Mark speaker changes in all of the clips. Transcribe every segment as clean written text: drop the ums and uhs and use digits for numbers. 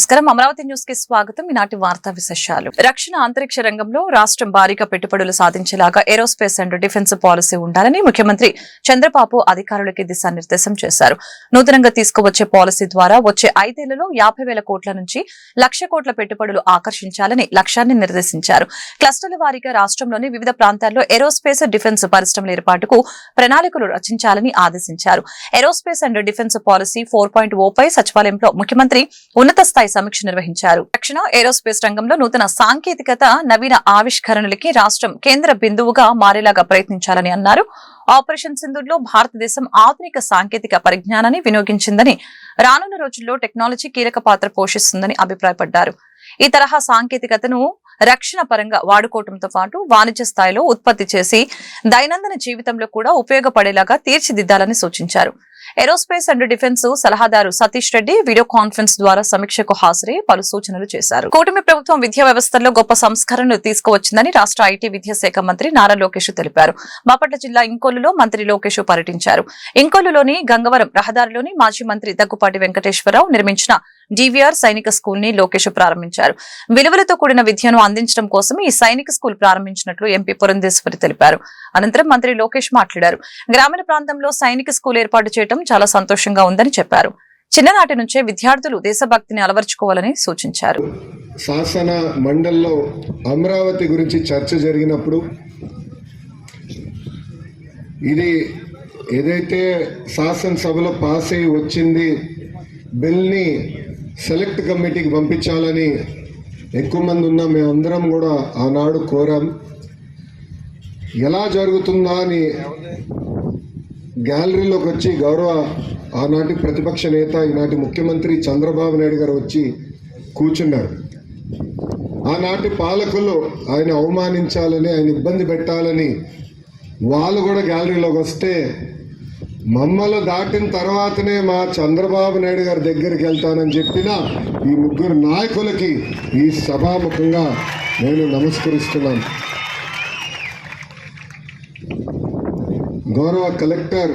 Speaker 1: నమస్కారం అమరావతి న్యూస్ కి స్వాగతం. ఈనాటి వార్తా విశేషాలు. రక్షణ అంతరిక్ష రంగంలో రాష్ట్రం భారీగా పెట్టుబడులు సాధించేలాగా ఏరోస్పేస్ అండ్ డిఫెన్స్ పాలసీ ఉండాలని ముఖ్యమంత్రి చంద్రబాబు అధికారులకి దిశానిర్దేశం చేశారు. నూతనంగా తీసుకువచ్చే పాలసీ ద్వారా వచ్చే 5 ఏళ్లలో 50,000 కోట్ల నుంచి 1,00,000 కోట్ల పెట్టుబడులు ఆకర్షించాలని లక్ష్యాన్ని నిర్దేశించారు. క్లస్టర్ల వారీగా రాష్ట్రంలోని వివిధ ప్రాంతాల్లో ఏరోస్పేస్ డిఫెన్స్ పరిశ్రమల ఏర్పాటుకు ప్రణాళికలు రచించాలని ఆదేశించారు. ఏరోస్పేస్ అండ్ డిఫెన్స్ పాలసీ 4.0 పై సచివాలయంలో ముఖ్యమంత్రి ఉన్నత స్థాయి సమీక్ష నిర్వహించారు. రక్షణ ఏరోస్పేస్ రంగంలో నూతన సాంకేతికత, నవీన ఆవిష్కరణలకి రాష్ట్రం కేంద్ర బిందువుగా మారేలాగా ప్రయత్నించాలని అన్నారు. ఆపరేషన్ సింధూర్లో భారతదేశం ఆధునిక సాంకేతిక పరిజ్ఞానాన్ని వినియోగించిందని, రానున్న రోజుల్లో టెక్నాలజీ కీలక పాత్ర పోషిస్తుందని అభిప్రాయపడ్డారు. ఈ తరహా సాంకేతికతను రక్షణ పరంగా వాడుకోవడంతో పాటు వాణిజ్య స్థాయిలో ఉత్పత్తి చేసి దైనందిన జీవితంలో కూడా ఉపయోగపడేలాగా తీర్చిదిద్దాలని సూచించారు. ఏరోస్పేస్ అండ్ డిఫెన్స్ సలహాదారు సతీష్ రెడ్డి వీడియో కాన్ఫరెన్స్ ద్వారా సమీక్షకు హాజరై పలు సూచనలు చేశారు. కూటమి ప్రభుత్వం విద్యా వ్యవస్థలో గొప్ప సంస్కరణలు తీసుకువచ్చిందని రాష్ట్ర ఐటీ విద్యాశాఖ మంత్రి నారా లోకేష్ తెలిపారు. బాపట్ల జిల్లా ఇంకొల్లులో మంత్రి లోకేష్ పర్యటించారు. ఇంకొల్లులోని గంగవరం రహదారిలోని మాజీ మంత్రి దగ్గుపాటి వెంకటేశ్వరరావు నిర్మించిన డివిఆర్ సైనిక స్కూల్ ని లోకేష్ ప్రారంభించారు. విలువలతో కూడిన విద్యను అందించడం కోసం ఈ సైనిక స్కూల్ ప్రారంభించినట్లు ఎంపీ పురంధేశ్వరి తెలిపారు. అనంతరం మంత్రి లోకేష్ మాట్లాడారు. గ్రామీణ ప్రాంతంలో సైనిక స్కూల్ ఏర్పాటు చేయడం చాలా సంతోషంగా ఉందని చెప్పారు. చిన్ననాటి నుంచే విద్యార్థులు దేశభక్తిని అలవర్చుకోవాలని సూచించారు.
Speaker 2: శాసన మండలిలో అమరావతి గురించి చర్చ జరిగినప్పుడు ఇది ఏదైతే శాసనసభలో పాస్ అయి వచ్చింది బిల్ని సెలెక్ట్ కమిటీకి పంపించాలని ఎక్కువ మంది ఉన్న మేమందరం కూడా ఆనాడు కోరాం. ఎలా జరుగుతుందా అని గ్యాలరీలోకి వచ్చి గౌరవ ఆనాటి ప్రతిపక్ష నేత ఈనాటి ముఖ్యమంత్రి చంద్రబాబు నాయుడు గారు వచ్చి కూర్చున్నారు. ఆనాటి పాలకులు ఆయన అవమానించాలని, ఆయన ఇబ్బంది పెట్టాలని వాళ్ళు కూడా గ్యాలరీలోకి వస్తే మమ్మల్ని దాటిన తర్వాతనే మా చంద్రబాబు నాయుడు గారి దగ్గరికి వెళ్తానని చెప్పిన ఈ ముగ్గురు నాయకులకి ఈ సభాముఖంగా నేను నమస్కరిస్తున్నాను. గౌరవ కలెక్టర్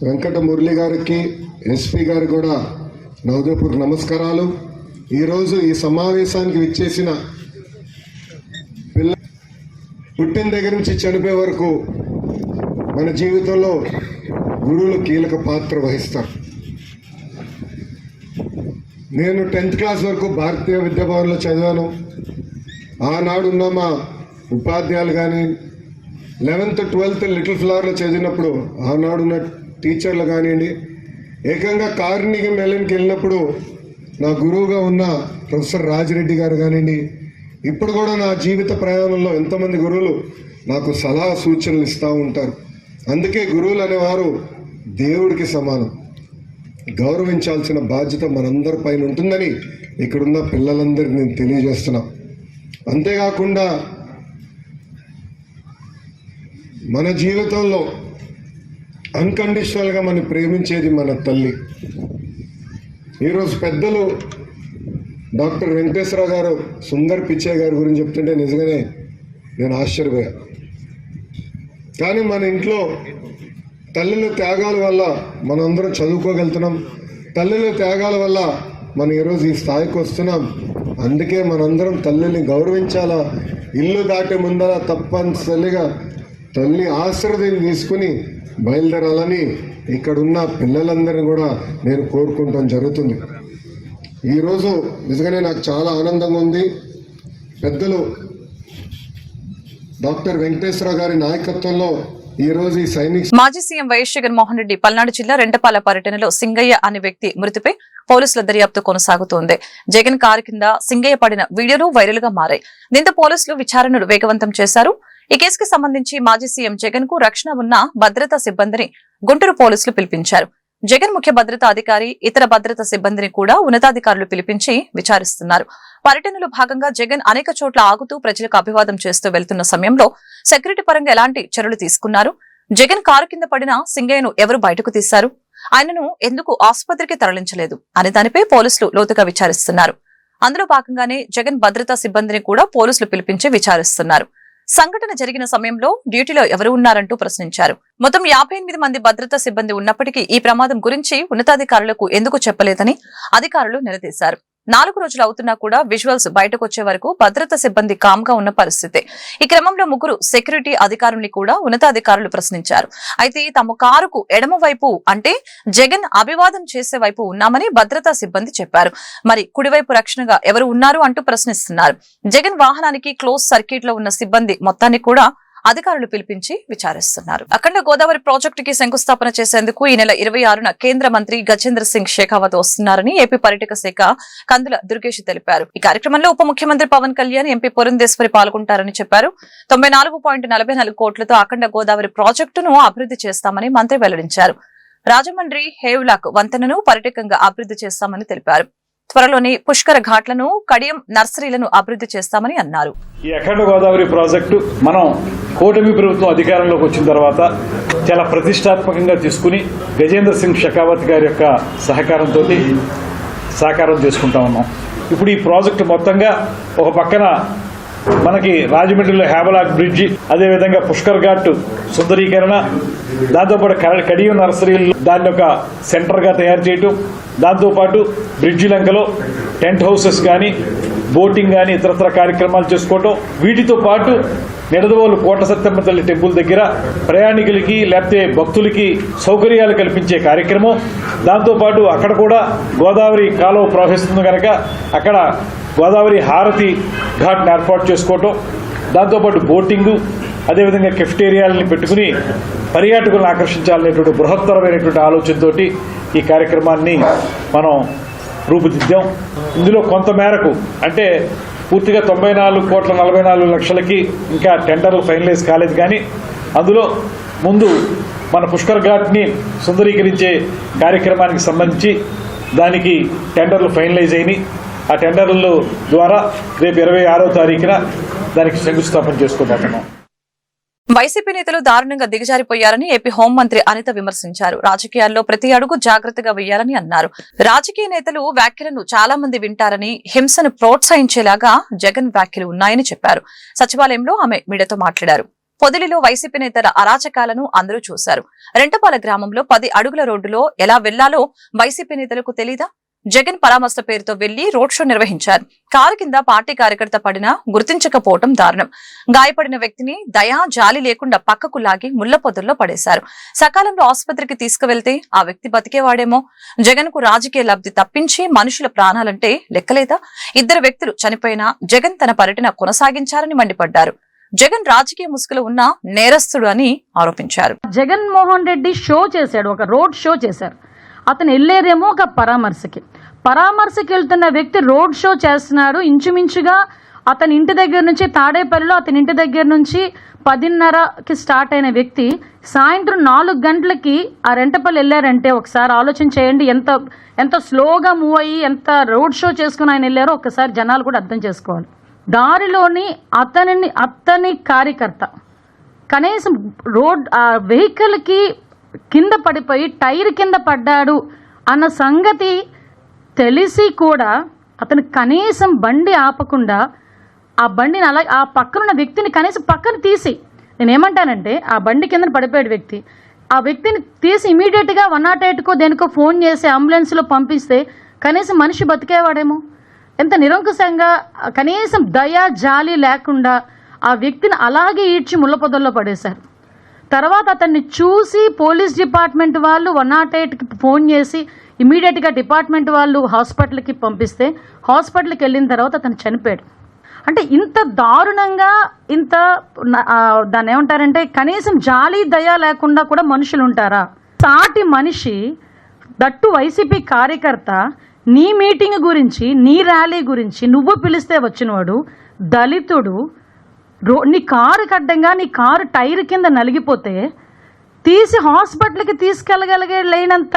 Speaker 2: వెంకట మురళి గారికి, ఎస్పీ గారు కూడా నా హృదయపూర్వక నమస్కారాలు. ఈరోజు ఈ సమావేశానికి విచ్చేసిన పిల్ల పుట్టిన దగ్గర నుంచి చనిపోయే వరకు మన జీవితంలో గురువులు కీలక పాత్ర వహిస్తారు. నేను 10th క్లాస్ వరకు భారతీయ విద్యాభవన్లో చదివాను. ఆనాడున్న మా ఉపాధ్యాయులు కానీ 11th, 12th లిటిల్ ఫ్లవర్లో చదివినప్పుడు ఆనాడున్న టీచర్లు కానివ్వండి, ఏకంగా కార్నిగి మెలన్కి వెళ్ళినప్పుడు నా గురువుగా ఉన్న ప్రొఫెసర్ రాజిరెడ్డి గారు కానివ్వండి, ఇప్పుడు కూడా నా జీవిత ప్రయాణంలో ఎంతోమంది గురువులు నాకు సలహా సూచనలు ఇస్తూ ఉంటారు. అందుకే గురువులు అనేవారు దేవుడికి సమానం. గౌరవించాల్సిన బాధ్యత మనందరి పైన ఉంటుందని ఇక్కడున్న పిల్లలందరికీ నేను తెలియజేస్తున్నా. అంతేకాకుండా మన జీవితంలో అన్కండిషనల్గా మనం ప్రేమించేది మన తల్లి. ఈరోజు పెద్దలు డాక్టర్ వెంకటేశ్వరరావు గారు సుందర్ పిచ్చయ్య గారి గురించి చెప్తుంటే నిజంగానే నేను ఆశ్చర్యపోయా. కానీ మన ఇంట్లో తల్లుల త్యాగాల వల్ల మనందరం చదువుకోగలుగుతున్నాం. తల్లుల త్యాగాల వల్ల మనం ఈరోజు ఈ స్థాయికి వస్తున్నాం. అందుకే మనందరం తల్లిని గౌరవించాలా. ఇల్లు దాటే ముందర తప్పనిసరిగా తల్లి ఆశీర్వాదం తీసుకుని బయలుదేరాలని ఇక్కడున్న పిల్లలందరినీ కూడా నేను కోరుకుంటాం జరుగుతుంది. ఈరోజు నిజంగానే నాకు చాలా ఆనందంగా ఉంది. పెద్దలు డాక్టర్ వెంకటేశ్వరరావు గారి నాయకత్వంలో ఈ రోజు ఈ సైనిక
Speaker 1: మాజీ సీఎం వైఎస్ జగన్మోహన్ రెడ్డి పల్నాడు జిల్లా రెంటపాల పర్యటనలో సింగయ్య అనే వ్యక్తి మృతిపై పోలీసుల దర్యాప్తు కొనసాగుతోంది. జగన్ కారు కింద సింగయ్య పడిన వీడియోలు వైరల్ గా మారాయి. దీంతో పోలీసులు విచారణను వేగవంతం చేశారు. ఈ కేసుకు సంబంధించి మాజీ సీఎం జగన్ కు రక్షణ ఉన్న భద్రతా సిబ్బందిని గుంటూరు పోలీసులు పిలిపించారు. జగన్ ముఖ్య భద్రతా అధికారి, ఇతర భద్రతా సిబ్బందిని కూడా ఉన్నతాధికారులు పిలిపించి విచారిస్తున్నారు. పర్యటనలో భాగంగా జగన్ అనేక చోట్ల ఆగుతూ ప్రజలకు అభివాదం చేస్తూ వెళ్తున్న సమయంలో సెక్యూరిటీ పరంగా ఎలాంటి చర్యలు తీసుకున్నారు? జగన్ కారు కింద పడిన సింగయ్యను ఎవరు బయటకు తీశారు? ఆయనను ఎందుకు ఆసుపత్రికి తరలించలేదు అనే దానిపై పోలీసులు లోతుగా విచారిస్తున్నారు. అందులో భాగంగానే జగన్ భద్రతా సిబ్బందిని కూడా పోలీసులు పిలిపించి విచారిస్తున్నారు. సంఘటన జరిగిన సమయంలో డ్యూటీలో ఎవరు ఉన్నారంటూ ప్రశ్నించారు. మొత్తం 58 మంది భద్రతా సిబ్బంది ఉన్నప్పటికీ ఈ ప్రమాదం గురించి ఉన్నతాధికారులకు ఎందుకు చెప్పలేదని అధికారులు నిలదీశారు. 4 రోజులు అవుతున్నా కూడా విజువల్స్ బయటకు వచ్చే వరకు భద్రతా సిబ్బంది కామ్ గా ఉన్న పరిస్థితి. ఈ క్రమంలో 3 సెక్యూరిటీ అధికారుల్ని కూడా ఉన్నతాధికారులు ప్రశ్నించారు. అయితే తమ కారుకు ఎడమ వైపు అంటే జగన్ అభివాదం చేసే వైపు ఉన్నామని భద్రతా సిబ్బంది చెప్పారు. మరి కుడివైపు రక్షణగా ఎవరు ఉన్నారు అంటూ ప్రశ్నిస్తున్నారు. జగన్ వాహనానికి క్లోజ్ సర్క్యూట్ లో ఉన్న సిబ్బంది మొత్తాన్ని కూడా అధికారులు పిలిపించి విచారిస్తున్నారు. అఖండ గోదావరి ప్రాజెక్టుకి శంకుస్థాపన చేసేందుకు ఈ నెల 26న కేంద్ర మంత్రి గజేంద్ర సింగ్ షెకావత్ వస్తున్నారని ఏపీ పర్యాటక శాఖ కందుల దుర్గేష్ తెలిపారు. ఈ కార్యక్రమంలో ఉప ముఖ్యమంత్రి పవన్ కళ్యాణ్, ఎంపీ పురంధేశ్వరి పాల్గొంటారని చెప్పారు. 94.44 కోట్లతో అఖండ గోదావరి ప్రాజెక్టును అభివృద్ధి చేస్తామని మంత్రి వెల్లడించారు. రాజమండ్రి హేవ్లాక్ వంతెనను పర్యాటకంగా అభివృద్ధి చేస్తామని తెలిపారు. త్వరలోని పుష్కర ఘాట్లను, కడియం నర్సరీలను అభివృద్ధి చేస్తామని అన్నారు.
Speaker 3: ఈ అఖండ గోదావరి ప్రాజెక్టు మనం కూటమి ప్రభుత్వం అధికారంలోకి వచ్చిన తర్వాత చాలా ప్రతిష్టాత్మకంగా తీసుకుని గజేంద్ర సింగ్ షెకావత్ గారి యొక్క సహకారంతో సాకారం చేసుకుంటా ఉన్నాం. ఇప్పుడు ఈ ప్రాజెక్టు మొత్తంగా ఒక పక్కన మనకి రాజమండ్రిలో హేవలాక్ బ్రిడ్జి, అదేవిధంగా పుష్కర్ ఘాట్ సుందరీకరణ, దాంతోపాటు కడియం నర్సరీలు దాన్ని ఒక సెంటర్గా తయారు చేయటం, దాంతోపాటు బ్రిడ్జి లంకలో టెంట్ హౌసెస్ కానీ, బోటింగ్ కానీ ఇతరత్ర కార్యక్రమాలు చేసుకోవటం, వీటితో పాటు నిడదవోలు కోట సత్యమ్మ తల్లి టెంపుల్ దగ్గర ప్రయాణికులకి లేకపోతే భక్తులకి సౌకర్యాలు కల్పించే కార్యక్రమం, దాంతోపాటు అక్కడ కూడా గోదావరి కాలువ ప్రవహిస్తుంది కనుక అక్కడ గోదావరి హారతి ఘాట్ని ఏర్పాటు చేసుకోవటం, దాంతోపాటు బోటింగు, అదేవిధంగా కెఫ్టేరియాలని పెట్టుకుని పర్యాటకులను ఆకర్షించాలనేటువంటి బృహత్తరమైనటువంటి ఆలోచనతోటి ఈ కార్యక్రమాన్ని మనం రూపుదిద్దాం. ఇందులో కొంత మేరకు అంటే పూర్తిగా 94,44,00,000కి ఇంకా టెండర్లు ఫైనలైజ్ కాలేదు. కానీ అందులో ముందు మన పుష్కర్ ఘాట్ని సుందరీకరించే కార్యక్రమానికి సంబంధించి దానికి టెండర్లు ఫైనలైజ్ అయినాయి. ఆ టెండర్ల ద్వారా రేపు 26వ తారీఖున దానికి శంకుస్థాపన చేసుకోబోతున్నాం.
Speaker 1: వైసీపీ నేతలు దారుణంగా దిగజారిపోయారని ఏపీ హోంమంత్రి అనిత విమర్శించారు. రాజకీయాల్లో ప్రతి అడుగు జాగ్రత్తగా వేయాలని అన్నారు. రాజకీయ నేతలు వ్యాఖ్యలను చాలా మంది వింటారని, హింసను ప్రోత్సహించేలాగా జగన్ వ్యాఖ్యలు ఉన్నాయని చెప్పారు. సచివాలయంలో ఆమె మీడియాతో మాట్లాడారు. పొదిలిలో వైసీపీ నేతల అరాచకాలను అందరూ చూశారు. రెంటపాల గ్రామంలో 10 అడుగుల రోడ్డులో ఎలా వెళ్లాలో వైసీపీ నేతలకు తెలీదా? జగన్ పరామర్శ పేరుతో వెళ్లి రోడ్ షో నిర్వహించారు. కారు కింద పార్టీ కార్యకర్త పడినా గుర్తించకపోవడం దారుణం. గాయపడిన వ్యక్తిని దయా జాలి లేకుండా పక్కకు లాగి ముళ్ల పొదల్లో పడేశారు. సకాలంలో ఆసుపత్రికి తీసుకువెళ్తే ఆ వ్యక్తి బతికేవాడేమో. జగన్ కు రాజకీయ లబ్ధి తప్పించి మనుషుల ప్రాణాలంటే లెక్కలేదా? 2 వ్యక్తులు చనిపోయినా జగన్ తన పర్యటన కొనసాగించారని మండిపడ్డారు. జగన్ రాజకీయ ముసుగులో ఉన్న నేరస్తుడు అని ఆరోపించారు.
Speaker 4: జగన్మోహన్ రెడ్డి షో చేశాడు, ఒక రోడ్ షో చేశారు. అతను వెళ్ళేదేమో ఒక పరామర్శకి వెళ్తున్న వ్యక్తి రోడ్ షో చేస్తున్నాడు. ఇంచుమించుగా అతని ఇంటి దగ్గర నుంచి తాడేపల్లిలో అతని ఇంటి దగ్గర నుంచి 10:30కి స్టార్ట్ అయిన వ్యక్తి సాయంత్రం 4 గంటలకి ఆ రెంటపల్లి వెళ్ళారంటే ఒకసారి ఆలోచన చేయండి. ఎంత స్లోగా మూవ్ అయ్యి ఎంత రోడ్ షో చేసుకుని ఆయన వెళ్ళారో ఒకసారి జనాలు కూడా అర్థం చేసుకోవాలి. దారిలోని అతని కార్యకర్త కనీసం వెహికల్కి కింద పడిపోయి టైర్ కింద పడ్డాడు అన్న సంగతి తెలిసి కూడా అతను కనీసం బండి ఆపకుండా ఆ బండిని అలా ఆ పక్కనున్న వ్యక్తిని కనీసం పక్కన తీసి, నేనేమంటానంటే ఆ బండి కింద పడిపోయాడు వ్యక్తి, ఆ వ్యక్తిని తీసి ఇమీడియట్గా 108కో దేనికో ఫోన్ చేసి అంబులెన్స్లో పంపిస్తే కనీసం మనిషి బతికేవాడేమో. ఎంత నిరంకుశంగా కనీసం దయా జాలి లేకుండా ఆ వ్యక్తిని అలాగే ఈడ్చి ముళ్ళ పొదల్లో పడేశారు. తర్వాత అతన్ని చూసి పోలీస్ డిపార్ట్మెంట్ వాళ్ళు 108కి ఫోన్ చేసి ఇమీడియట్గా డిపార్ట్మెంట్ వాళ్ళు హాస్పిటల్కి పంపిస్తే హాస్పిటల్కి వెళ్ళిన తర్వాత అతను చనిపోయాడు. అంటే ఇంత దారుణంగా దాన్ని ఏమంటారంటే కనీసం జాలి దయ లేకుండా కూడా మనుషులు ఉంటారా? సాటి మనిషి, దట్టు వైసీపీ కార్యకర్త, నీ మీటింగ్ గురించి, నీ ర్యాలీ గురించి నువ్వు పిలిస్తే వచ్చినవాడు, దళితుడు, నీ కారు కడ్డంగా నీ కారు టైర్ కింద నలిగిపోతే తీసి హాస్పిటల్కి లేనంత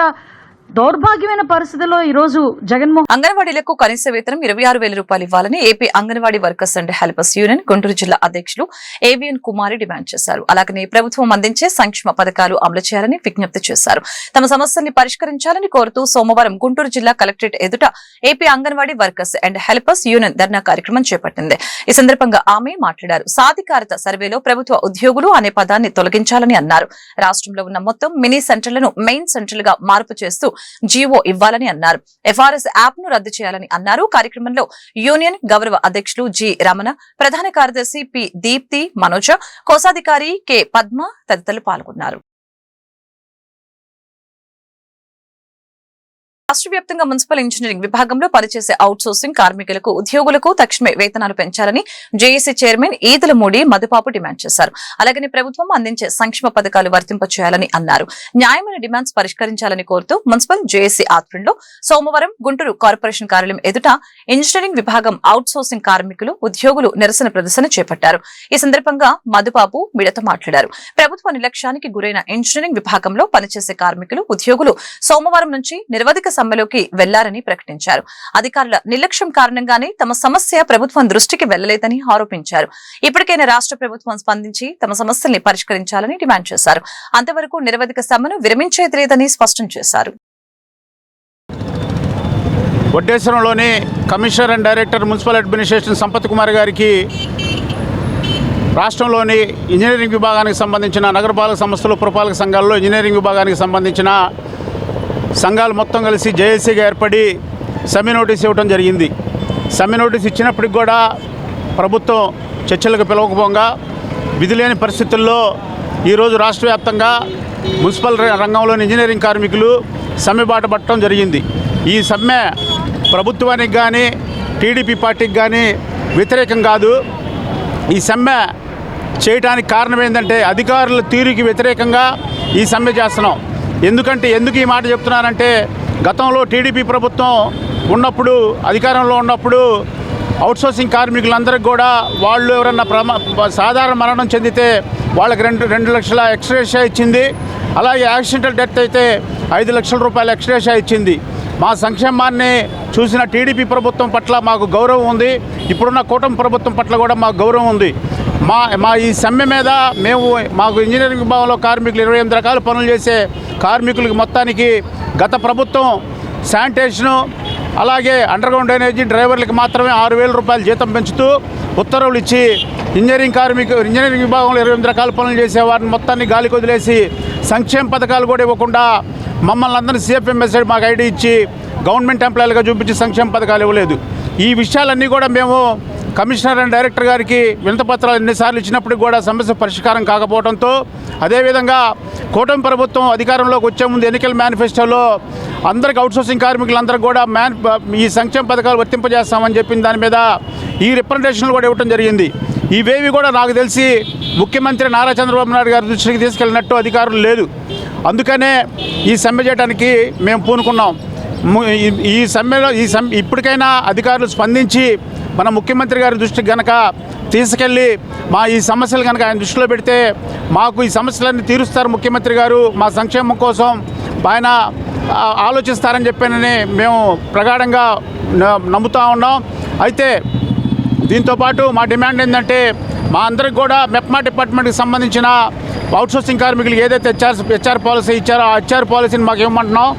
Speaker 4: దౌర్భాగ్యమైన పరిస్థితిలో ఈ రోజు జగన్మోహన్.
Speaker 1: అంగన్వాడీలకు కనీస వేతనం 26,000 రూపాయలు ఇవ్వాలని AP anganwadi workers and helpers union Guntur జిల్లా అధ్యక్షులు ఏవిఎన్ కుమారి డిమాండ్ చేశారు. అలాగనే ప్రభుత్వం అందించే సంక్షేమ పథకాలు అమలు చేయాలని విజ్ఞప్తి చేశారు. తమ సమస్యల్ని పరిష్కరించాలని కోరుతూ సోమవారం గుంటూరు జిల్లా కలెక్టరేట్ ఎదుట AP anganwadi workers and helpers union dharna కార్యక్రమం చేపట్టింది. ఈ సందర్భంగా ఆమె మాట్లాడారు. సాధికారత సర్వేలో ప్రభుత్వ ఉద్యోగులు అనే పదాన్ని తొలగించాలని అన్నారు. రాష్ట్రంలో ఉన్న మొత్తం మినీ సెంటర్లను మెయిన్ సెంటర్లుగా మార్పు చేస్తూ జీవో ఇవ్వాలని అన్నారు. FRS యాప్ ను రద్దు చేయాలని అన్నారు. కార్యక్రమంలో యూనియన్ గౌరవ అధ్యక్షులు జి రమణ, ప్రధాన కార్యదర్శి పి దీప్తి, మనోజ, కోశాధికారి కె పద్మ తదితరులు పాల్గొన్నారు. రాష్ట్ర వ్యాప్తంగా మున్సిపల్ ఇంజనీరింగ్ విభాగంలో పనిచేసే అవుట్ సోర్సింగ్ కార్మికులకు ఉద్యోగులకు తక్షణమే వేతనాలు పెంచాలని జేఏసీ చైర్మన్ ఈదుల మూడి మధుపాపు డిమాండ్ చేశారు. అలాగని ప్రభుత్వం అందించే సంక్షేమ పథకాలు వర్తింపచేయాలని అన్నారు. న్యాయమైన డిమాండ్స్ పరిష్కరించాలని కోరుతూ మున్సిపల్ జేఏసీ ఆధ్వర్యంలో సోమవారం గుంటూరు కార్పొరేషన్ కార్యాలయం ఎదుట ఇంజనీరింగ్ విభాగం అవుట్ సోర్సింగ్ కార్మికులు, ఉద్యోగులు నిరసన ప్రదర్శన చేపట్టారు. ఈ సందర్భంగా మధుపాపు మీడియాతో మాట్లాడారు. ప్రభుత్వ నిర్లక్ష్యానికి గురైన ఇంజనీరింగ్ విభాగంలో పనిచేసే కార్మికులు, ఉద్యోగులు సోమవారం నుంచి నిరవధిక సమ్మెలోకి వెళ్లారని ప్రకటించారు. అధికారుల నిర్లక్ష్యం కారణంగానే తమ సమస్య ప్రభుత్వం దృష్టికి వెళ్లలేదని ఆరోపించారు. ఇప్పటికైనా రాష్ట్ర ప్రభుత్వం స్పందించి తమ సమస్యల్ని పరిష్కరించాలని డిమాండ్ చేశారు. అంతవరకు నిరవధిక సమ్మెను విరమించేది లేదని స్పష్టం చేశారు.
Speaker 5: వడ్డేశ్వరంలోని commissioner and director municipal administration Sampath Kumar గారికి రాష్ట్రంలోని ఇంజనీరింగ్ విభాగానికి సంబంధించిన నగరపాలక సంస్థలు, పురపాలక సంఘాల్లో ఇంజనీరింగ్ విభాగానికి సంబంధించిన సంఘాలు మొత్తం కలిసి జేఏసీగా ఏర్పడి సమ్మె నోటీస్ ఇవ్వడం జరిగింది. సమ్మె నోటీస్ ఇచ్చినప్పటికి కూడా ప్రభుత్వం చర్చలకు పిలవకపోగా విధి లేని పరిస్థితుల్లో ఈరోజు రాష్ట్ర వ్యాప్తంగా మున్సిపల్ రంగంలోని ఇంజనీరింగ్ కార్మికులు సమ్మె బాట పట్టడం జరిగింది. ఈ సమ్మె ప్రభుత్వానికి కానీ టీడీపీ పార్టీకి కానీ వ్యతిరేకం కాదు. ఈ సమ్మె చేయడానికి కారణం ఏంటంటే అధికారుల తీరుకి వ్యతిరేకంగా ఈ సమ్మె చేస్తున్నాం. ఎందుకు ఈ మాట చెప్తున్నానంటే గతంలో టీడీపీ ప్రభుత్వం ఉన్నప్పుడు, అధికారంలో ఉన్నప్పుడు అవుట్సోర్సింగ్ కార్మికులందరికీ కూడా వాళ్ళు ఎవరన్నా సాధారణ మరణం చెందితే వాళ్ళకి 2 లక్షల ఎక్స్గ్రేషియా ఇచ్చింది. అలాగే యాక్సిడెంటల్ డెత్ అయితే 5 లక్షల రూపాయల ఎక్స్గ్రేషియా ఇచ్చింది. మా సంక్షేమాన్ని చూసిన టీడీపీ ప్రభుత్వం పట్ల మాకు గౌరవం ఉంది. ఇప్పుడున్న కూటమి ప్రభుత్వం పట్ల కూడా మాకు గౌరవం ఉంది. మా ఈ సమ్మె మీద మాకు ఇంజనీరింగ్ విభాగంలో కార్మికులు 28 రకాల పనులు చేసే కార్మికులకి మొత్తానికి గత ప్రభుత్వం శానిటేషను, అలాగే అండర్గ్రౌండ్ డ్రైనేజీ డ్రైవర్లకి మాత్రమే 6,000 రూపాయలు జీతం పెంచుతూ ఉత్తర్వులు ఇచ్చి ఇంజనీరింగ్ విభాగంలో 28 రకాల పనులు చేసే వారిని మొత్తాన్ని గాలికి వదిలేసి సంక్షేమ పథకాలు కూడా ఇవ్వకుండా మమ్మల్ని అందరినీ CFMS మాకు ఐడి ఇచ్చి గవర్నమెంట్ ఎంప్లాయీలుగా చూపించి సంక్షేమ పథకాలు ఇవ్వలేదు. ఈ విషయాలన్నీ కూడా మేము కమిషనర్ అండ్ డైరెక్టర్ గారికి వినతిపత్రాలు ఎన్నిసార్లు ఇచ్చినప్పుడు కూడా సమస్య పరిష్కారం కాకపోవడంతో, అదేవిధంగా కూటమి ప్రభుత్వం అధికారంలోకి వచ్చే ముందు ఎన్నికల మేనిఫెస్టోలో అందరికి అవుట్సోర్సింగ్ కార్మికులందరికీ కూడా ఈ సంక్షేమ పథకాలు వర్తింపజేస్తామని చెప్పిన దాని మీద ఈ రిప్రజెంటేషన్లు కూడా ఇవ్వడం జరిగింది. ఇవేవి కూడా నాకు తెలిసి ముఖ్యమంత్రి నారా చంద్రబాబు నాయుడు గారి దృష్టికి తీసుకెళ్ళినట్టు అధికారులు లేదు. అందుకనే ఈ సమ్మె చేయడానికి మేము పూనుకున్నాం. ఈ సమ్మెలో ఇప్పటికైనా అధికారులు స్పందించి మన ముఖ్యమంత్రి గారి దృష్టికి గనక తీసుకెళ్ళి ఈ సమస్యలు కనుక ఆయన దృష్టిలో పెడితే మాకు ఈ సమస్యలన్నీ తీరుస్తారు ముఖ్యమంత్రి గారు, మా సంక్షేమం కోసం ఆయన ఆలోచిస్తారని చెప్పానని మేము ప్రగాఢంగా నమ్ముతూ ఉన్నాం. అయితే దీంతోపాటు మా డిమాండ్ ఏంటంటే మా అందరికి కూడా మెప్మా డిపార్ట్మెంట్కి సంబంధించిన అవుట్సోర్సింగ్ కార్మికులు ఏదైతే హెచ్ఆర్ పాలసీ ఇచ్చారో ఆ హెచ్ఆర్ పాలసీని మాకు ఇవ్వమంటున్నాం.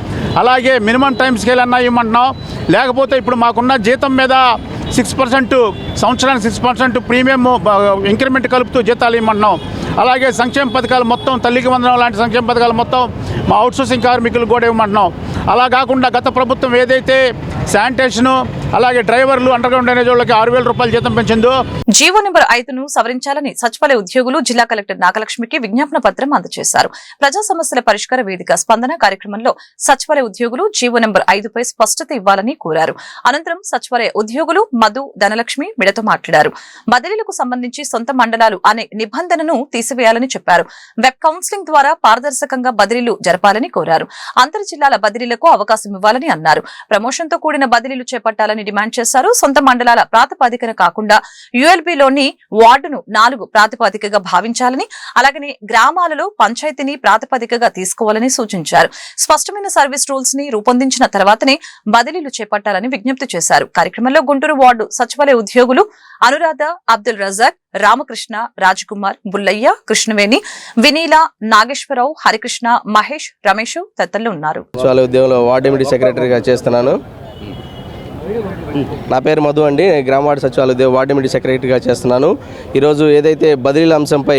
Speaker 5: అలాగే మినిమం టైం స్కేల్ అన్నా ఇవ్వమంటున్నాం. లేకపోతే ఇప్పుడు మాకున్న జీతం మీద 6% సంవత్సరానికి 6% ప్రీమియం ఇంక్రిమెంట్ కలుపుతూ జీతాలు ఇవ్వమంటున్నాం. అలాగే సంక్షేమ పథకాలు మొత్తం, తల్లికి వందనం లాంటి సంక్షేమ పథకాలు మొత్తం మా అవుట్సోర్సింగ్ కార్మికులు కూడా ఇవ్వమంటున్నాం. అలా కాకుండా గత ప్రభుత్వం ఏదైతే శానిటేషను, అలాగే డ్రైవర్లు, అండర్గ్రౌండ్ డ్రైనేజ్ వాళ్ళకి 6,000 రూపాయలు జీతం పెంచిందో
Speaker 1: జీవో నెంబర్ 5ను సవరించాలని సచివాలయ ఉద్యోగులు జిల్లా కలెక్టర్ నాగలక్ష్మికి విజ్ఞాపన పత్రం అందజేశారు. ప్రజా సమస్యల పరిష్కార వేదిక స్పందన కార్యక్రమంలో సచివాలయ ఉద్యోగులు జీవో నెంబర్ 5పై స్పష్టత ఇవ్వాలని కోరారు. అనంతరం సచివాలయ ఉద్యోగులు మధు, ధనలక్ష్మి మీడియాతో మాట్లాడారు. బదిలీలకు సంబంధించి సొంత మండలాలు అనే నిబంధనను తీసివేయాలని చెప్పారు. వెబ్ కౌన్సిలింగ్ ద్వారా పారదర్శకంగా బదిలీలు జరపాలని కోరారు. అంతర్ జిల్లాల బదిలీలకు అవకాశం ఇవ్వాలని అన్నారు. ప్రమోషన్ తో కూడిన బదిలీలు చేపట్టాలని డిమాండ్ చేశారు. సొంత మండలాల ప్రాతిపదికన కాకుండా యుఎల్బిలోని వార్డును 4 ప్రాతిపదికగా భావించాలని, అలాగనే గ్రామాలలో పంచాయతీని ప్రాతిపదికగా తీసుకోవాలని సూచించారు. స్పష్టమైన సర్వీస్ రూల్స్ ని రూపొందించిన తర్వాతనే బదిలీలు చేపట్టాలని విజ్ఞప్తి చేశారు. కార్యక్రమంలో గుంటూరు వార్డు సచివాలయ ఉద్యోగులు అనురాధ, అబ్దుల్ రజాక్, రామకృష్ణ, రాజకుమార్, బుల్లయ్య, కృష్ణవేణి, వినీల, నాగేశ్వరరావు, హరికృష్ణ, మహేష్, రమేష్ తదితరులు ఉన్నారు.
Speaker 6: సచివాలయ ఉద్యోగంలో వార్డు కమిటీ సెక్రటరీగా చేస్తున్నాను. నా పేరు మధు అండి. నేను గ్రామ వార్డు సచివాలయ వార్డు కమిటీ సెక్రటరీగా చేస్తున్నాను. ఈరోజు ఏదైతే బదిలీల అంశంపై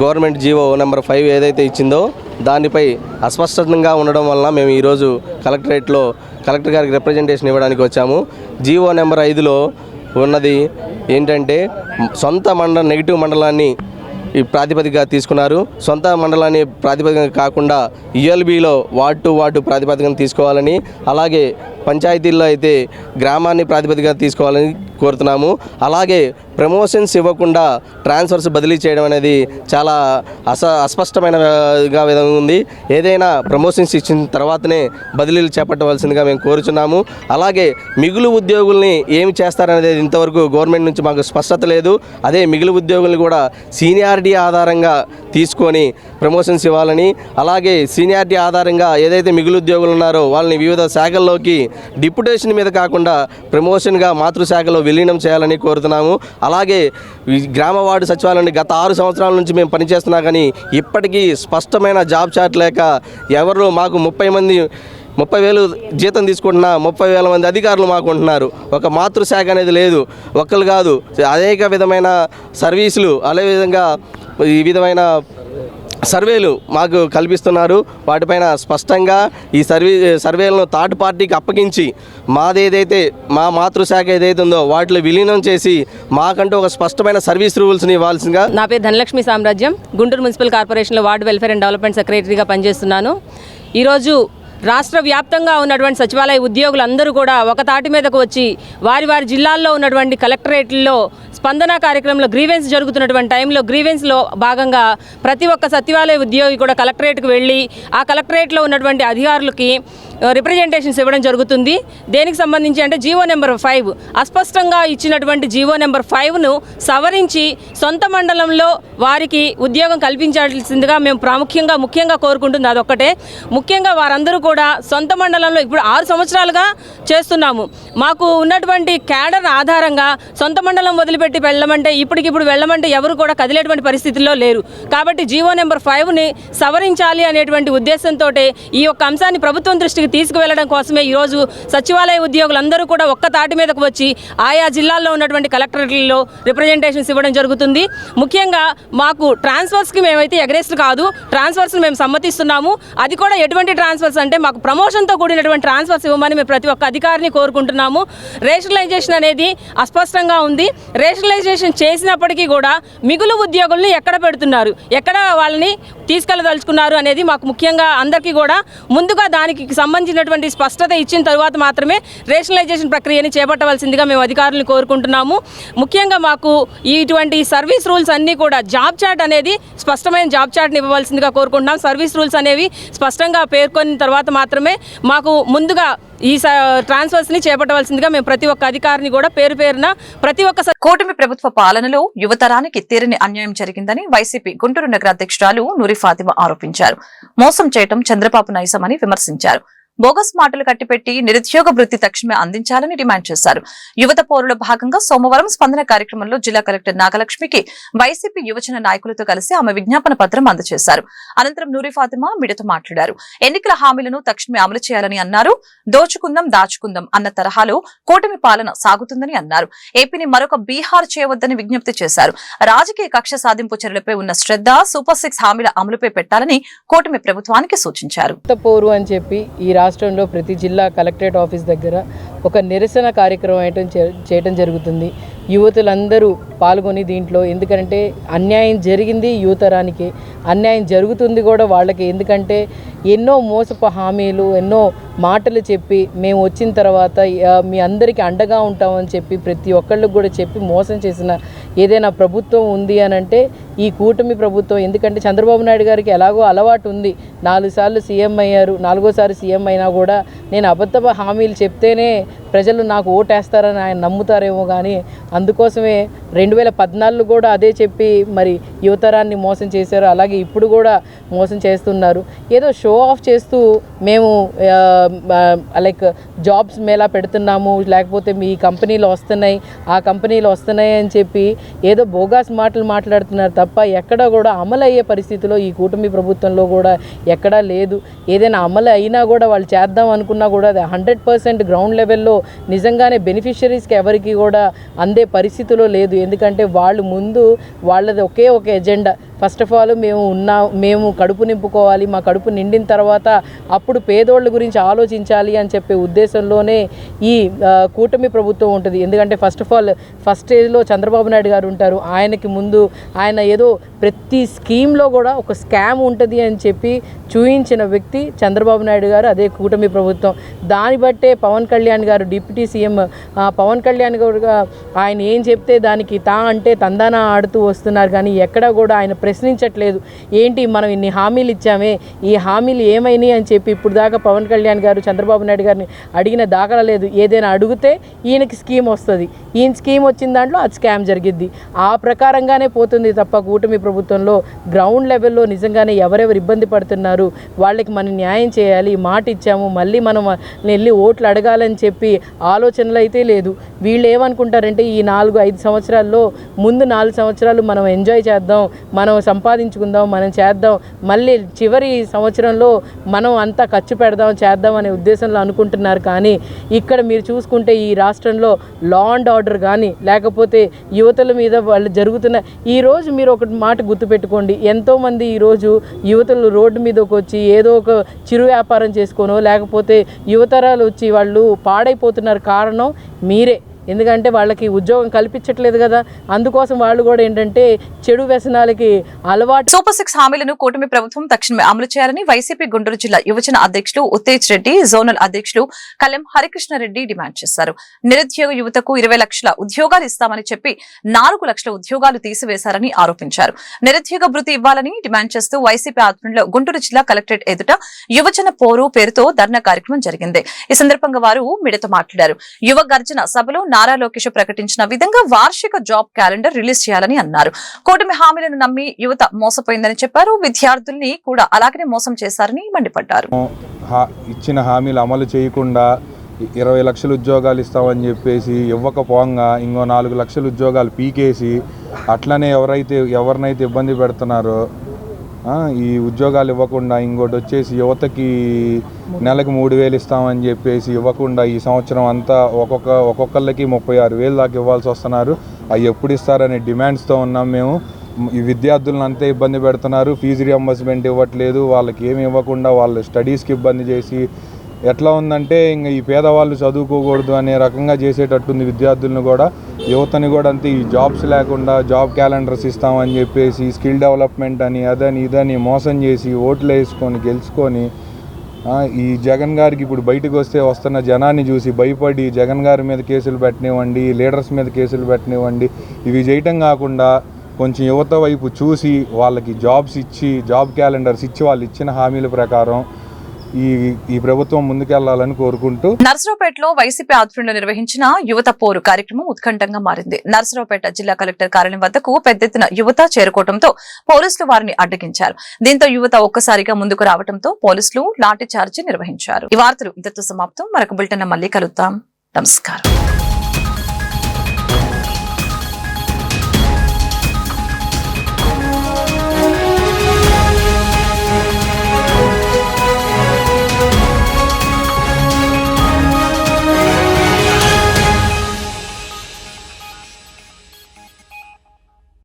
Speaker 6: గవర్నమెంట్ జీవో నెంబర్ 5 ఏదైతే ఇచ్చిందో దానిపై అస్పష్టంగా ఉండడం వలన మేము ఈరోజు కలెక్టరేట్లో కలెక్టర్ గారికి రిప్రజెంటేషన్ ఇవ్వడానికి వచ్చాము. జీవో నెంబర్ 5లో ఉన్నది ఏంటంటే సొంత నెగిటివ్ మండలాన్ని ఈ ప్రాతిపదికగా తీసుకున్నారు. సొంత మండలాన్ని ప్రాతిపదికగా కాకుండా యుఎల్బీలో వార్డు టు వార్డు ప్రాతిపదికన తీసుకోవాలని, అలాగే పంచాయతీల్లో అయితే గ్రామాన్ని ప్రాతిపదికగా తీసుకోవాలని కోరుతున్నాము. అలాగే ప్రమోషన్స్ ఇవ్వకుండా ట్రాన్స్ఫర్స్ బదిలీ చేయడం అనేది చాలా అస్పష్టమైనగా విధంగా ఉంది. ఏదైనా ప్రమోషన్స్ ఇచ్చిన తర్వాతనే బదిలీలు చేపట్టవలసిందిగా మేము కోరుచున్నాము. అలాగే మిగులు ఉద్యోగుల్ని ఏమి చేస్తారనేది ఇంతవరకు గవర్నమెంట్ నుంచి మాకు స్పష్టత లేదు. అదే మిగులు ఉద్యోగుల్ని కూడా సీనియారిటీ ఆధారంగా తీసుకొని ప్రమోషన్స్ ఇవ్వాలని, అలాగే సీనియారిటీ ఆధారంగా ఏదైతే మిగులు ఉద్యోగులు ఉన్నారో వాళ్ళని వివిధ శాఖల్లోకి డిప్యుటేషన్ మీద కాకుండా ప్రమోషన్గా మాతృశాఖలో విలీనం చేయాలని కోరుతున్నాము. అలాగే గ్రామ వార్డు సచివాలయాన్ని గత 6 సంవత్సరాల నుంచి మేము పనిచేస్తున్నా కానీ ఇప్పటికీ స్పష్టమైన జాబ్ చార్ట్ లేక ఎవరు మాకు 30,000 జీతం తీసుకుంటున్నా 30,000 మంది అధికారులు మాకు ఉంటున్నారు. ఒక మాతృశాఖ అనేది లేదు. ఒక్కరు కాదు, అనేక విధమైన సర్వీసులు అదేవిధంగా ఈ విధమైన సర్వేలు మాకు కల్పిస్తున్నారు. వాటిపైన స్పష్టంగా ఈ సర్వేలను థర్డ్ పార్టీకి అప్పగించి మాదేదైతే మా మాతృశాఖ ఏదైతే ఉందో వాటిలో విలీనం చేసి మాకంటూ ఒక స్పష్టమైన సర్వీస్ రూల్స్ని ఇవ్వాల్సిందిగా.
Speaker 7: నా పేరు ధనలక్ష్మి సామ్రాజ్యం. గుంటూరు మున్సిపల్ కార్పొరేషన్లో వార్డు వెల్ఫేర్ అండ్ డెవలప్మెంట్ సెక్రటరీగా పనిచేస్తున్నాను. ఈరోజు రాష్ట్ర వ్యాప్తంగా ఉన్నటువంటి సచివాలయ ఉద్యోగులందరూ కూడా ఒక తాటి మీదకు వచ్చి వారి వారి జిల్లాల్లో ఉన్నటువంటి కలెక్టరేట్లో స్పందన కార్యక్రమంలో గ్రీవెన్స్ జరుగుతున్నటువంటి టైంలో గ్రీవెన్స్లో భాగంగా ప్రతి ఒక్క సచివాలయ ఉద్యోగి కూడా కలెక్టరేట్కి వెళ్ళి ఆ కలెక్టరేట్లో ఉన్నటువంటి అధికారులకి రిప్రజెంటేషన్స్ ఇవ్వడం జరుగుతుంది. దేనికి సంబంధించి అంటే జీవో నెంబర్ 5 అస్పష్టంగా ఇచ్చినటువంటి జీవో నెంబర్ 5ను సవరించి సొంత మండలంలో వారికి ఉద్యోగం కల్పించాల్సిందిగా మేము ముఖ్యంగా కోరుకుంటుంది అదొక్కటే. ముఖ్యంగా వారందరూ కూడా సొంత మండలంలో ఇప్పుడు 6 సంవత్సరాలుగా చేస్తున్నాము. మాకు ఉన్నటువంటి క్యాడర్ ఆధారంగా సొంత మండలం వదిలిపెట్టి వెళ్ళమంటే ఇప్పటికిప్పుడు వెళ్ళమంటే ఎవరు కూడా కదిలేటువంటి పరిస్థితుల్లో లేరు. కాబట్టి జీవో నెంబర్ 5ని సవరించాలి అనేటువంటి ఉద్దేశంతో ఈ యొక్క అంశాన్ని ప్రభుత్వం దృష్టికి తీసుకువెళ్ళడం కోసమే ఈరోజు సచివాలయ ఉద్యోగులందరూ కూడా ఒక్క తాటి మీదకు వచ్చి ఆయా జిల్లాల్లో ఉన్నటువంటి కలెక్టరేట్లలో రిప్రజెంటేషన్స్ ఇవ్వడం జరుగుతుంది. ముఖ్యంగా మాకు ట్రాన్స్ఫర్స్కి మేమైతే ఎగరెస్ట్ కాదు, ట్రాన్స్ఫర్స్ని మేము సమ్మతిస్తున్నాము. అది కూడా ఎటువంటి ట్రాన్స్ఫర్స్ అంటే మాకు ప్రమోషన్తో కూడినటువంటి ట్రాన్స్ఫర్స్ ఇవ్వమని మేము ప్రతి ఒక్క అధికారిని కోరుకుంటున్నాము. రేషనలైజేషన్ అనేది అస్పష్టంగా ఉంది. రేషనలైజేషన్ చేసినప్పటికీ కూడా మిగులు ఉద్యోగుల్ని ఎక్కడ పెడుతున్నారు, ఎక్కడ వాళ్ళని తీసుకెళ్ళదలుచుకున్నారు అనేది మాకు ముఖ్యంగా అందరికీ కూడా ముందుగా దానికి సంబంధించినటువంటి స్పష్టత ఇచ్చిన తర్వాత మాత్రమే రేషనలైజేషన్ ప్రక్రియని చేపట్టవలసిందిగా మేము అధికారులను కోరుకుంటున్నాము. ముఖ్యంగా మాకు ఇటువంటి సర్వీస్ రూల్స్ అన్నీ కూడా జాబ్ చార్ట్ అనేది స్పష్టమైన జాబ్ చార్ట్ని ఇవ్వవలసిందిగా కోరుకుంటున్నాం. సర్వీస్ రూల్స్ అనేవి స్పష్టంగా పేర్కొన్న తర్వాత మాత్రమే మాకు ముందుగా ఈ ట్రాన్స్ఫర్స్ని చేపట్టవలసిందిగా మేము ప్రతి ఒక్క అధికారిని కూడా పేరున ప్రతి ఒక్క
Speaker 1: కూటమి ప్రభుత్వ పాలనలో యువతరానికి తీరని అన్యాయం జరిగిందని వైసీపీ గుంటూరు నగర అధ్యక్షురాలు నూరి ఫాతిమా ఆరోపించారు. మోసం చేయడం చంద్రబాబు నైజమని విమర్శించారు. బోగస్ మాటలు కట్టిపెట్టి నిరుద్యోగ వృత్తి తక్షణమే అందించాలని డిమాండ్ చేశారు. యువత పోరులో భాగంగా సోమవారం స్పందన కార్యక్రమంలో జిల్లా కలెక్టర్ నాగలక్ష్మికి వైసీపీ యువజన నాయకులతో కలిసి ఆమె విజ్ఞాపన పత్రం అందజేశారు. అనంతరం నూరి ఫాతిమా మీడియాతో మాట్లాడారు. ఎన్నికల హామీలను తక్షణమే అమలు చేయాలని అన్నారు. దోచుకుందాం దాచుకుందాం అన్న తరహాలో కూటమి పాలన సాగుతుందని అన్నారు. ఏపీని మరొక బీహార్ చేయవద్దని విజ్ఞప్తి చేశారు. రాజకీయ కక్ష సాధింపు చర్యలపై ఉన్న శ్రద్ధ సూపర్ 6 హామీల అమలుపై పెట్టాలని కూటమి ప్రభుత్వానికి సూచించారు.
Speaker 8: రాష్ట్రంలో ప్రతి జిల్లా కలెక్టరేట్ ఆఫీస్ దగ్గర ఒక నిరసన కార్యక్రమం చేయడం జరుగుతుంది. యువతులందరూ పాల్గొని దీంట్లో, ఎందుకంటే అన్యాయం జరిగింది యువతరానికి, అన్యాయం జరుగుతుంది కూడా వాళ్ళకి. ఎందుకంటే ఎన్నో మోసపు హామీలు, ఎన్నో మాటలు చెప్పి మేము వచ్చిన తర్వాత మీ అందరికీ అండగా ఉంటామని చెప్పి ప్రతి ఒక్కళ్ళకి కూడా చెప్పి మోసం చేసిన ఏదైనా ప్రభుత్వం ఉంది అని అంటే ఈ కూటమి ప్రభుత్వం. ఎందుకంటే చంద్రబాబు నాయుడు గారికి ఎలాగో అలవాటు ఉంది, 4 సార్లు సీఎం అయ్యారు, 4వ సీఎం అయినా కూడా నేను అబద్ధ హామీలు చెప్తేనే ప్రజలు నాకు ఓటేస్తారని ఆయన నమ్ముతారేమో. కానీ అందుకోసమే 2014 కూడా అదే చెప్పి మరి యువతరాన్ని మోసం చేశారు. అలాగే ఇప్పుడు కూడా మోసం చేస్తున్నారు. ఏదో షో ఆఫ్ చేస్తూ మేము లైక్ జాబ్స్ మేళా పెడుతున్నాము, లేకపోతే మీ కంపెనీలో వస్తున్నాయి, ఆ కంపెనీలో వస్తున్నాయి అని చెప్పి ఏదో బోగాస్ మాటలు మాట్లాడుతున్నారు తప్ప ఎక్కడా కూడా అమలు అయ్యే పరిస్థితిలో ఈ కూటమి ప్రభుత్వంలో కూడా ఎక్కడా లేదు. ఏదైనా అమలు అయినా కూడా వాళ్ళు చేద్దాం అనుకున్నా కూడా అది 100% గ్రౌండ్ లెవెల్లో నిజంగానే బెనిఫిషరీస్కి ఎవరికి కూడా అందే పరిస్థితిలో లేదు. ఎందుకంటే వాళ్ళు ముందు వాళ్ళది ఒకే ఒక ఎజెండా. ఫస్ట్ ఆఫ్ ఆల్ మేము కడుపు నింపుకోవాలి, మా కడుపు నిండిన తర్వాత అప్పుడు పేదోళ్ళ గురించి ఆలోచించాలి అని చెప్పే ఉద్దేశంలోనే ఈ కూటమి ప్రభుత్వం ఉంటుంది. ఎందుకంటే ఫస్ట్ ఆఫ్ ఆల్ ఫస్ట్ స్టేజ్లో చంద్రబాబు నాయుడు గారు ఉంటారు. ఆయనకి ముందు ఆయన ఏదో ప్రతి స్కీమ్లో కూడా ఒక స్కామ్ ఉంటుంది అని చెప్పి చూయించిన వ్యక్తి చంద్రబాబు నాయుడు గారు, అదే కూటమి ప్రభుత్వం. దాన్ని బట్టే పవన్ కళ్యాణ్ గారు డిప్యూటీ సీఎం పవన్ కళ్యాణ్ గారు ఆయన ఏం చెప్తే దానికి అంటే తందానా ఆడుతూ వస్తున్నారు. కానీ ఎక్కడా కూడా ఆయన ప్రశ్నించట్లేదు. ఏంటి మనం ఇన్ని హామీలు ఇచ్చామే, ఈ హామీలు ఏమైనాయి అని చెప్పి ఇప్పుడు దాకా పవన్ కళ్యాణ్ గారు చంద్రబాబు నాయుడు గారిని అడిగిన దాఖలా లేదు. ఏదైనా అడిగితే ఈయనకి స్కీమ్ వస్తుంది, ఈయన స్కీమ్ వచ్చిన దాంట్లో అది స్కామ్ జరిగిద్ది. ఆ ప్రకారంగానే పోతుంది తప్ప కూటమి ప్రభుత్వంలో గ్రౌండ్ లెవెల్లో నిజంగానే ఎవరెవరు ఇబ్బంది పడుతున్నారు వాళ్ళకి మనం న్యాయం చేయాలి, మాట ఇచ్చాము, మళ్ళీ మనం వెళ్ళి ఓట్లు అడగాలని చెప్పి ఆలోచనలు అయితే లేదు. వీళ్ళు ఏమనుకుంటారంటే ఈ 4-5 సంవత్సరాల్లో ముందు 4 సంవత్సరాలు మనం ఎంజాయ్ చేద్దాం, మనం సంపాదించుకుందాం, మనం చేద్దాం, మళ్ళీ చివరి సంవత్సరంలో మనం అంతా ఖర్చు పెడదాం చేద్దాం అనే ఉద్దేశంలో అనుకుంటున్నారు. కానీ ఇక్కడ మీరు చూసుకుంటే ఈ రాష్ట్రంలో లా అండ్ ఆర్డర్ కానీ లేకపోతే యువతల మీద వాళ్ళు జరుగుతున్న ఈరోజు మీరు ఒక మాట గుర్తుపెట్టుకోండి, ఎంతోమంది ఈరోజు యువతలు రోడ్డు మీదకి వచ్చి ఏదో ఒక చిరు వ్యాపారం చేసుకోనో లేకపోతే యువతరాలు వచ్చి వాళ్ళు పాడైపోతున్నారు. కారణం మీరే. ఎందుకంటే వాళ్ళకి ఉద్యోగం కల్పించట్లేదు కదా, అందుకోసం వాళ్ళు కూడా ఏంటంటే చెడు వ్యసనాలకి అలవాటు.
Speaker 1: సూపర్ 6 హామీలను కూటమి ప్రభుత్వం తక్షణమే అమలు చేయాలని వైసీపీ గుంటూరు జిల్లా యువజన అధ్యక్షులు ఉత్తేజ్ రెడ్డి, జోనల్ అధ్యక్షులు కలెం హరికృష్ణారెడ్డి డిమాండ్ చేశారు. నిరుద్యోగ యువతకు 20 లక్షల ఉద్యోగాలు ఇస్తామని చెప్పి 4 లక్షల ఉద్యోగాలు తీసివేశారని ఆరోపించారు. నిరుద్యోగ భృతి ఇవ్వాలని డిమాండ్ చేస్తూ వైసీపీ ఆధ్వర్యంలో గుంటూరు జిల్లా కలెక్టరేట్ ఎదుట యువజన పోరు పేరుతో ధర్నా కార్యక్రమం జరిగింది. ఈ సందర్భంగా వారు మీడియాతో మాట్లాడారు. యువ గర్జన సభలో నారా లోకేష్ ప్రకటించిన విధంగా వార్షిక జాబ్ క్యాలెండర్ రిలీజ్ చేయాలని అన్నారు. కూటమి హామీలను నమ్మి యువత మోసపోయిందని చెప్పారు. విద్యార్థుల్ని కూడా అలాగనే మోసం చేశారని మండిపడ్డారు.
Speaker 9: ఇచ్చిన హామీలు అమలు చేయకుండా 20 లక్షల ఉద్యోగాలు ఇస్తామని చెప్పేసి ఇవ్వకపోగా ఇంకో 4 లక్షల ఉద్యోగాలు పీకేసి అట్లనే ఎవరినైతే ఇబ్బంది పెడుతున్నారో ఈ ఉద్యోగాలు ఇవ్వకుండా ఇంకోటి వచ్చేసి యువతకి నెలకు 3,000 ఇస్తామని చెప్పేసి ఇవ్వకుండా ఈ సంవత్సరం అంతా ఒక్కొక్కళ్ళకి 36,000 దాకా ఇవ్వాల్సి వస్తున్నారు. అవి ఎప్పుడు ఇస్తారనే డిమాండ్స్తో ఉన్నాం మేము. ఈ విద్యార్థులను అంతే ఇబ్బంది పెడుతున్నారు, ఫీజు రియంబర్స్మెంట్ ఇవ్వట్లేదు, వాళ్ళకి ఏమి ఇవ్వకుండా వాళ్ళ స్టడీస్కి ఇబ్బంది చేసి ఎట్లా ఉందంటే ఇంకా ఈ పేదవాళ్ళు చదువుకోకూడదు అనే రకంగా చేసేటట్టుంది. విద్యార్థులను కూడా యువతని కూడా అంతే ఈ జాబ్స్ లేకుండా జాబ్ క్యాలెండర్స్ ఇస్తామని చెప్పేసి స్కిల్ డెవలప్మెంట్ అని అదని ఇదని మోసం చేసి ఓట్లు వేసుకొని గెలుచుకొని ఈ జగన్ గారికి ఇప్పుడు బయటకు వస్తున్న జనాన్ని చూసి భయపడి జగన్ గారి మీద కేసులు పెట్టనివ్వండి, లీడర్స్ మీద కేసులు పెట్టనివ్వండి, ఇవి చేయటం కాకుండా కొంచెం యువత వైపు చూసి వాళ్ళకి జాబ్స్ ఇచ్చి జాబ్ క్యాలెండర్స్ ఇచ్చి వాళ్ళు ఇచ్చిన హామీల ప్రకారం ఈ ప్రభుత్వం ముందుకెళ్లాలని కోరుకుంటూ
Speaker 1: నర్సరావుపేటలో వైసీపీ ఆధ్వర్యంలో నిర్వహించిన యువత పోరు కార్యక్రమం ఉత్కంఠంగా మారింది. నర్సరావుపేట జిల్లా కలెక్టర్ కార్యాలయం వద్దకు పెద్ద ఎత్తున యువత చేరుకోవడంతో పోలీసులు వారిని అడ్డగించారు. దీంతో యువత ఒక్కసారిగా ముందుకు రావడంతో పోలీసులు లాఠీ చార్జీ నిర్వహించారు. ఈ వార్తలు ఇంతతో సమాప్తం. మరొక బులెటిన్ మళ్ళీ కలుద్దాం. నమస్కారం.